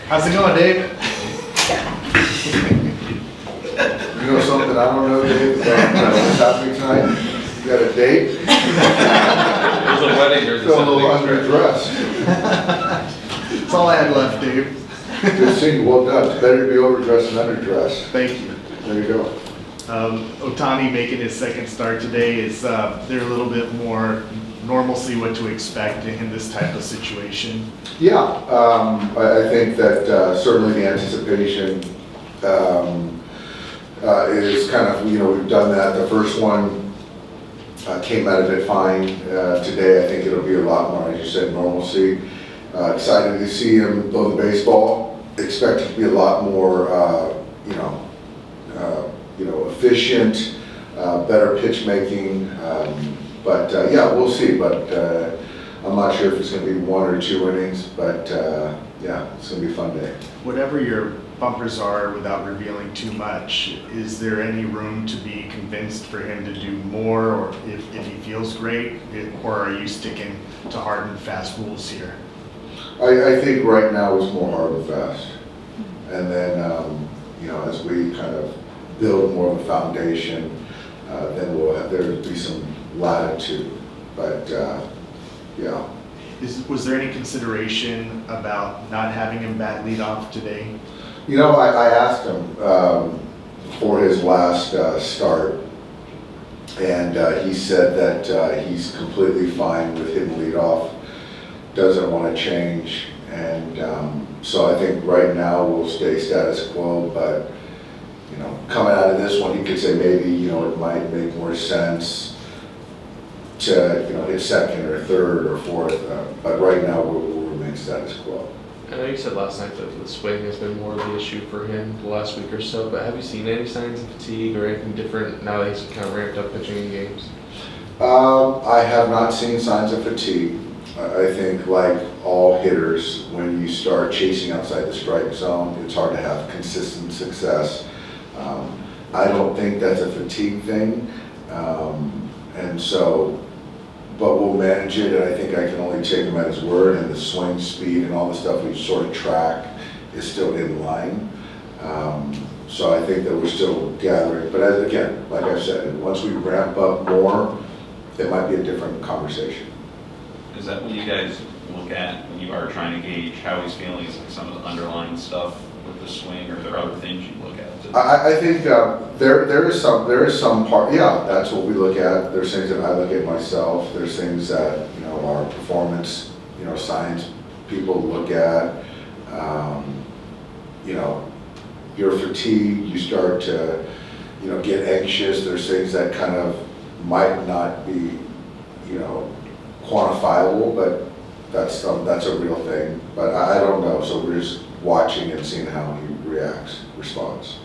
How's it going, Dave? You know something I don't know, Dave, about what's happening tonight? You got a date? There's a wedding, there's Feel a little underdressed. That's all I had left, Dave. Good seeing you, well done. It's better to be overdressed than underdressed. Thank you. There you go. Ohtani making his second start today. Is there a little bit more normalcy what to expect in this type of situation? Yeah, I think that certainly the anticipation is kind of, we've done that. The first one came out of it fine. Today I think it'll be a lot more, as you said, normalcy. Excited to see him throw the baseball. Expect it to be a lot more, efficient, better pitch making. Yeah, we'll see. But I'm not sure if it's going to be 1 or 2 innings. But yeah, it's going to be a fun day. Whatever your bumpers are, without revealing too much, is there any room to be convinced for him to do more, or if he feels great, or are you sticking to hard and fast rules here? I think right now it's more hard and fast. And then, as we kind of build more of a foundation, then there'll be some latitude. But, yeah. Was there any consideration about not having him bat leadoff today? I asked him for his last start, and he said that he's completely fine with him lead off, doesn't want to change, and so I think right now we'll stay status quo, but coming out of this one, he could say maybe, it might make more sense to, hit second or third or fourth, but right now we'll remain status quo. I know you said last night that the swing has been more of the issue for him the last week or so, but have you seen any signs of fatigue or anything different now that he's kind of ramped up pitching in games? I have not seen signs of fatigue. I think like all hitters, when you start chasing outside the strike zone, it's hard to have consistent success. I don't think that's a fatigue thing, and so, but we'll manage it, and I think I can only take him at his word, and the swing speed and all the stuff we sort of track is still in line. So I think that we're still gathering, but again, like I said, once we ramp up more, it might be a different conversation. Is that what you guys look at when you are trying to gauge how he's feeling? Is like some of the underlying stuff with the swing, or are there other things you look at? I think there is some part. Yeah, that's what we look at. There's things that I look at myself. There's things that our performance science people look at. Your fatigue. You start to get anxious. There's things that kind of might not be quantifiable, but that's a real thing. But I don't know. So we're just watching and seeing how he responds.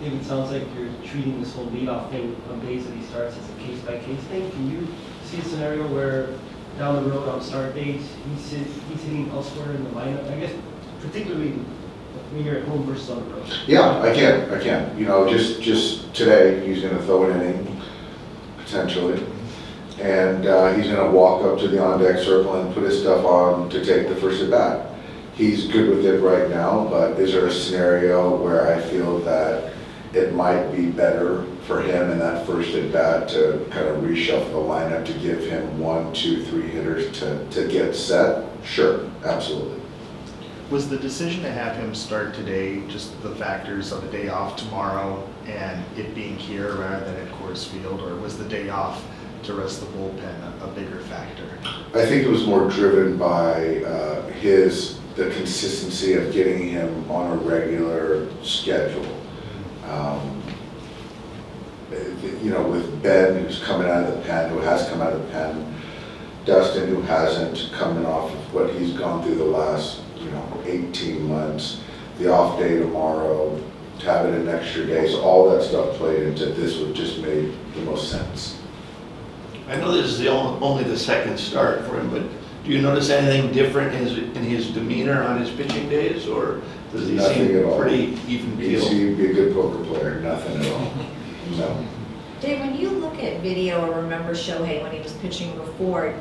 It sounds like you're treating this whole leadoff thing on days that he starts as a case-by-case thing. Can you see a scenario where down the road on start days he's hitting elsewhere in the lineup? I guess particularly when you're at home versus on the road. Yeah, I can. Just today he's going to throw an inning potentially, and he's going to walk up to the on-deck circle and put his stuff on to take the first at bat. He's good with it right now, but is there a scenario where I feel that it might be better for him in that first at bat to kind of reshuffle the lineup to give him 1, 2, 3 hitters to get set? Sure, absolutely. Was the decision to have him start today just the factors of a day off tomorrow and it being here rather than at Coors Field, or was the day off to rest the bullpen a bigger factor? I think it was more driven by the consistency of getting him on a regular schedule. With Ben, who's coming out of the pen, who has come out of the pen, Dustin, who hasn't, coming off of what he's gone through the last 18 months, the off day tomorrow, having an extra day, so all that stuff played into this, would just made the most sense. I know this is only the second start for him, but do you notice anything different in his demeanor on his pitching days, or does he Nothing seem at all. pretty even He'd keel? be a good poker player, nothing at all. No. Dave, when you look at video or remember Shohei when he was pitching before,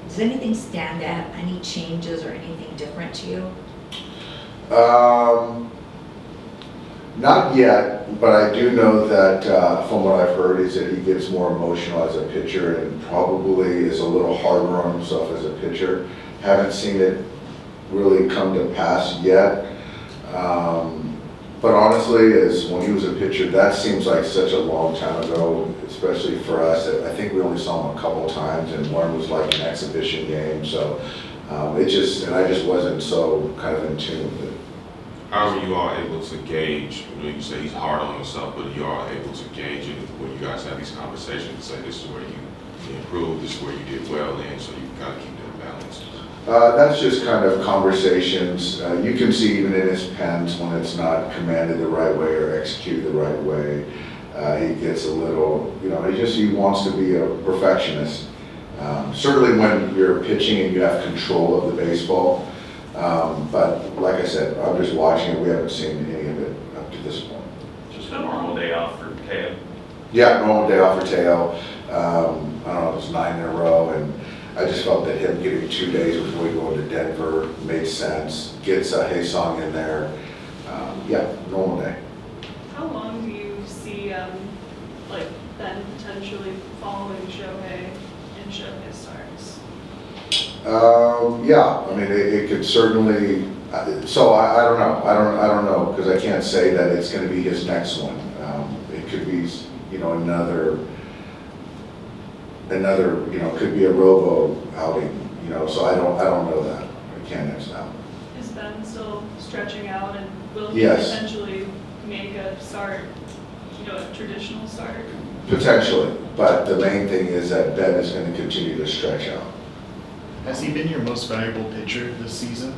does anything stand out? Any changes or anything different to you? Not yet, but I do know that from what I've heard is that he gets more emotional as a pitcher and probably is a little harder on himself as a pitcher. Haven't seen it really come to pass yet. But honestly, as when he was a pitcher, that seems like such a long time ago, especially for us. I think we only saw him a couple times, and one was like an exhibition game. So I just wasn't so kind of in tune with it. How are you all able to gauge, you say he's hard on himself, but you are able to gauge it when you guys have these conversations and say this is where you improved, this is where you did well in, so you gotta keep that balance? That's just kind of conversations. You can see even in his pens when it's not commanded the right way or executed the right way. He gets a little, he wants to be a perfectionist. Certainly when you're pitching and you have control of the baseball. But like I said, I'm just watching it. We haven't seen any of it up to this point. Just a normal day off for Teo. Yeah, normal day off for Teo. I don't know, it was 9 in a row, and I just felt that him getting 2 days before we go into Denver made sense. Gets Hae-Sung in there. Yeah, normal day. How long do you see, Ben potentially following Shohei in Shohei starts? Yeah, I mean, it could certainly, so I don't know. I don't know, because I can't say that it's going to be his next one. It could be, another, could be a robo outing, so I don't know that. I can't answer that. Is Ben still stretching out and will he Yes. potentially make a start, a traditional start? Potentially, but the main thing is that Ben is going to continue to stretch out. Has he been your most valuable pitcher this season?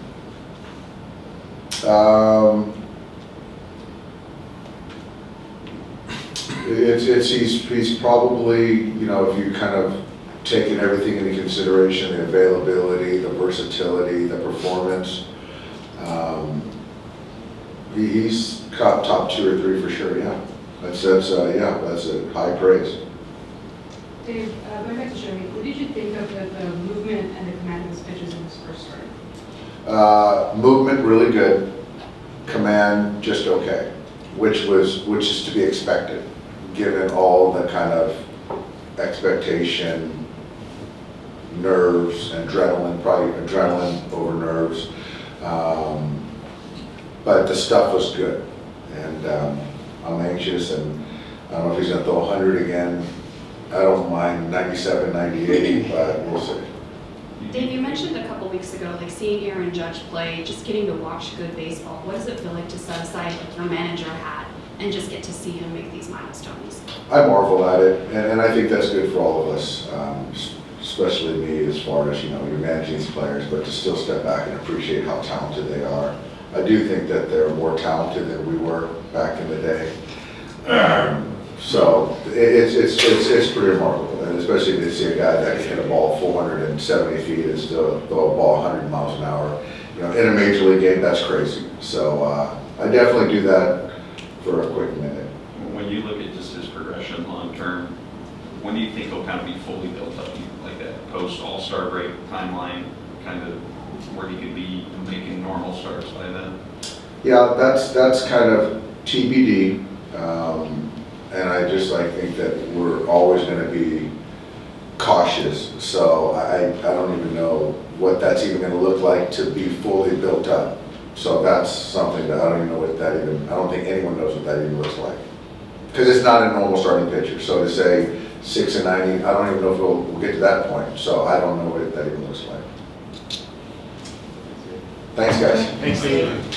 He's probably, if you kind of taken everything into consideration, the availability, the versatility, the performance, he's top 2 or 3 for sure, yeah. That's a high praise. Dave, going back to Shohei, what did you think of the movement and the command of his pitches in his first start? Movement really good, command just okay, which is to be expected, given all the kind of expectation, nerves, adrenaline, probably adrenaline over nerves. But the stuff was good, and I'm anxious, and I don't know if he's going to throw 100 again. I don't mind 97, 98, but we'll see. Dave, you mentioned a couple weeks ago, seeing Aaron Judge play, just getting to watch good baseball. What does it feel like to set aside your manager hat and just get to see him make these milestones? I marvel at it, and I think that's good for all of us, especially me as far as, you're managing these players, but to still step back and appreciate how talented they are. I do think that they're more talented than we were back in the day. So it's pretty remarkable, and especially to see a guy that can hit a ball 470 feet and still throw a ball 100 miles an hour. In a major league game, that's crazy. So I definitely do that for a quick minute. When you look at just his progression long term, when do you think he'll kind of be fully built up, like that post All-Star break timeline, kind of where he could be making normal starts by then? Yeah, that's kind of TBD. And I just think that we're always going to be cautious. So I don't even know what that's even going to look like to be fully built up. So that's something that I don't even know what that even, I don't think anyone knows what that even looks like. Because it's not a normal starting pitcher. So to say 6 and 90, I don't even know if we'll get to that point. So I don't know what that even looks like. Thanks, guys. Thanks, Dave.